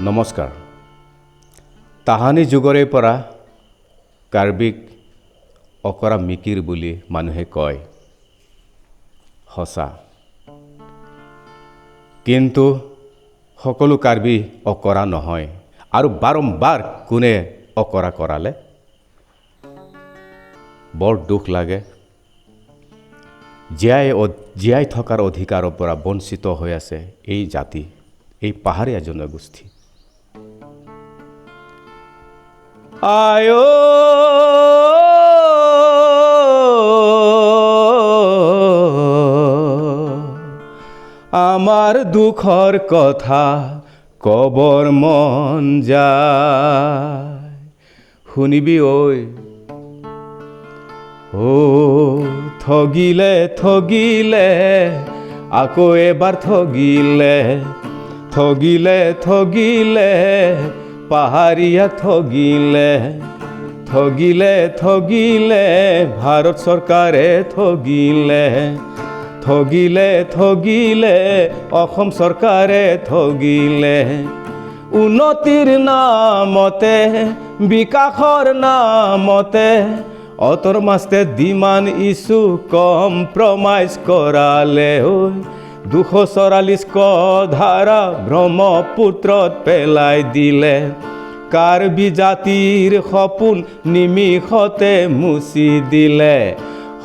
নমস্কাৰ। তাহানি যুগৰে পৰা কাৰ্বিক অকৰা মিকিৰ বুলি মানুহে কয়, সঁচা। কিন্তু সকলো কাৰ্বি অকৰা নহয়, আৰু বাৰম্বাৰ কোনে অকৰা কৰালে বৰ দুখ লাগে। জীয়াই থকাৰ অধিকাৰৰ পৰা বঞ্চিত হৈ আছে এই জাতি, এই পাহাৰীয়া জনগোষ্ঠী। আয় আমাৰ দুখৰ কথা কবৰ মন যায়, শুনিবি ঐ। ঠগিলে ঠগিলে আকৌ এবাৰ ঠগিলে, ঠগিলে ঠগিলে পাহাৰীয়া ঠগিলে, ঠগিলে ঠগিলে ভাৰত চৰকাৰে ঠগিলে, ঠগিলে ঠগিলে অসম চৰকাৰে ঠগিলে। উন্নতিৰ নামতে বিকাশৰ নামতে অতৰ মাষ্টে ডিমান ইছ্যু কম্প্ৰমাইজ কৰালে। 244 ক ধাৰা ব্ৰহ্মপুত্ৰত পেলাই দিলে, কাৰ্বি জাতিৰ সপোন নিমিষতে মুচি দিলে,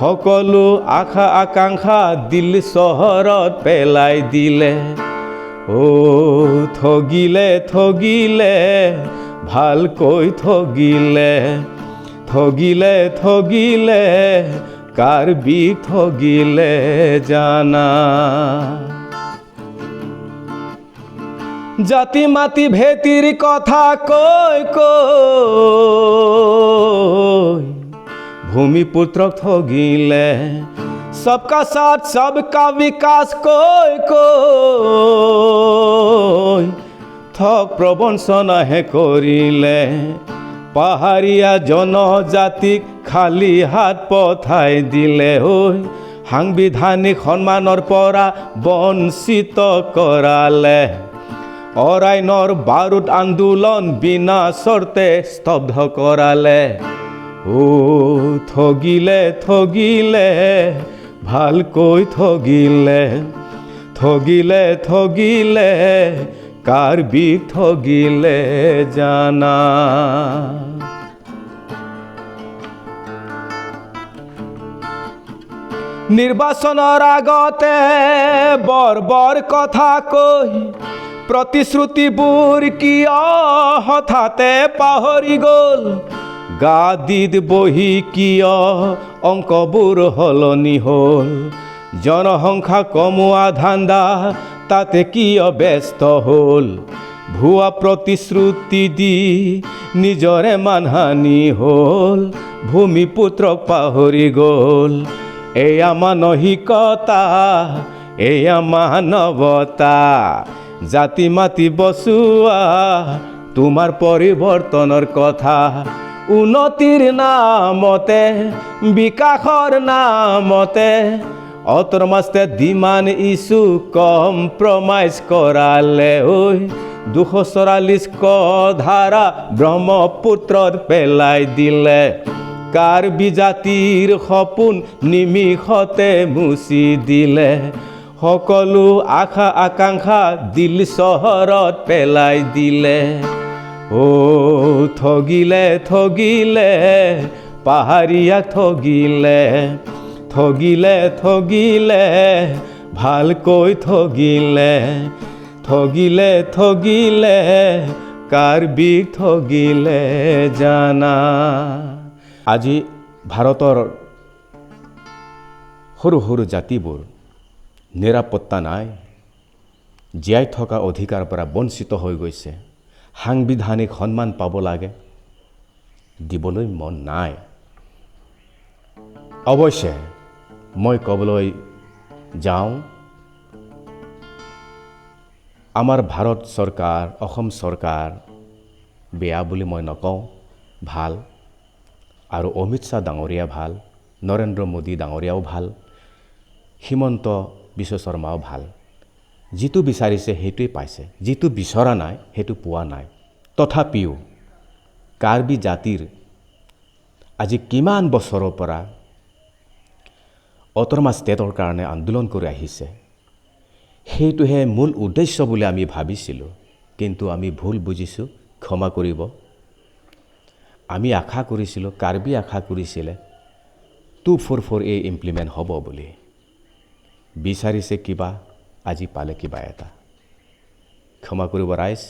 সকলো আশা আকাংক্ষা দিল্লী চহৰত পেলাই দিলে। ঠগিলে ঠগিলে ভালকৈ ঠগিলে, ঠগিলে ঠগিলে কাৰ্বি ঠগিলে জানা। জাতি মাতি ভেটিৰ কথা কৈ কৈ ভূমিপুত্ৰক ঠগিলে, সবকা সাথ সবকা বিকাশ কৈ কৈ ঠগ প্ৰবঞ্চনাহে কৰিলে। পাহাৰীয়া জনজাতিক খালী হাত পঠাই দিলে, সাংবিধানিক সন্মানৰ পৰা বঞ্চিত কৰালে, অৰাইনৰ বাৰুদ আন্দোলন বিনা চৰ্তে স্তব্ধ কৰালে। ঠগিলে ঠগিলে ভালকৈ ঠগিলে, ঠগিলে ঠগিলে কাৰ্বি ঠগিলে জানা। নিৰ্বাচনৰ আগতে বৰ বৰ কথা কৈ প্ৰতিশ্ৰুতিবোৰ কিয় হঠাতে পাহৰি গ'ল, গাদীত বহি কিয় অংকবোৰ সলনি হ'ল, জনসংখ্যা কমোৱা ধান্দা তাতে কিয় ব্যস্ত হ'ল, ভুৱা প্ৰতিশ্ৰুতি দি নিজৰে মানহানি হ'ল, ভূমিপুত্ৰক পাহৰি গ'ল। এয়া মানসিকতা, এয়া মানৱতা, জাতি মাতি বচোৱা তোমাৰ পৰিৱৰ্তনৰ কথা। উন্নতিৰ নামতে বিকাশৰ নামতে অতৰ মাষ্টে ডিমান ইছ্যু কম্প্ৰমাইজ কৰালে। 244 ক ধাৰা ব্ৰহ্মপুত্ৰত পেলাই দিলে, কাৰ্বি জাতিৰ সপোন নিমিষতে মুচি দিলে, সকলো আশা আকাংক্ষা দিল্লী চহৰত পেলাই দিলে। ঠগিলে ঠগিলে পাহাৰীয়া ঠগিলে, ঠগিলে ঠগিলে ভালকৈ ঠগিলে, ঠগিলে ঠগিলে কাৰ্বি ঠগিলে জানা। আজি ভাৰতৰ সৰু সৰু জাতিবোৰ নিৰাপত্তা নাই, জীয়াই থকা অধিকাৰৰ পৰা বঞ্চিত হৈ গৈছে। সাংবিধানিক সন্মান পাব লাগে, দিবলৈ মন নাই। অৱশ্যে মই ক'বলৈ যাওঁ, আমাৰ ভাৰত চৰকাৰ, অসম চৰকাৰ বেয়া বুলি মই নকওঁ, ভাল। আৰু অমিত শ্বাহ ডাঙৰীয়া ভাল, নৰেন্দ্ৰ মোদী ডাঙৰীয়াও ভাল, হিমন্ত বিশ্ব শৰ্মাও ভাল। যিটো বিচাৰিছে সেইটোৱে পাইছে, যিটো বিচৰা নাই সেইটো পোৱা নাই। তথাপিও কাৰ্বি জাতিৰ আজি কিমান বছৰৰ পৰা অট'নমাছ ষ্টেটৰ কাৰণে আন্দোলন কৰি আহিছে, সেইটোহে মূল উদ্দেশ্য বুলি আমি ভাবিছিলোঁ। কিন্তু আমি ভুল বুজিছোঁ, ক্ষমা কৰিব। আমি আশা কৰিছিলোঁ, কাৰ্বি আশা কৰিছিলে 244A ইমপ্লিমেণ্ট হ'ব বুলি। বিচাৰিছে কিবা, আজি পালে কিবা এটা। ক্ষমা কৰিব ৰাইজ,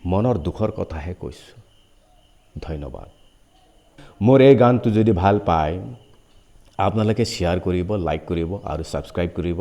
মনৰ দুখৰ কথাহে কৈছোঁ। ধন্যবাদ। মোৰ এই গানটো যদি ভাল পায় আপোনালোকে শ্বেয়াৰ কৰিব, লাইক কৰিব আৰু ছাবস্ক্ৰাইব কৰিব।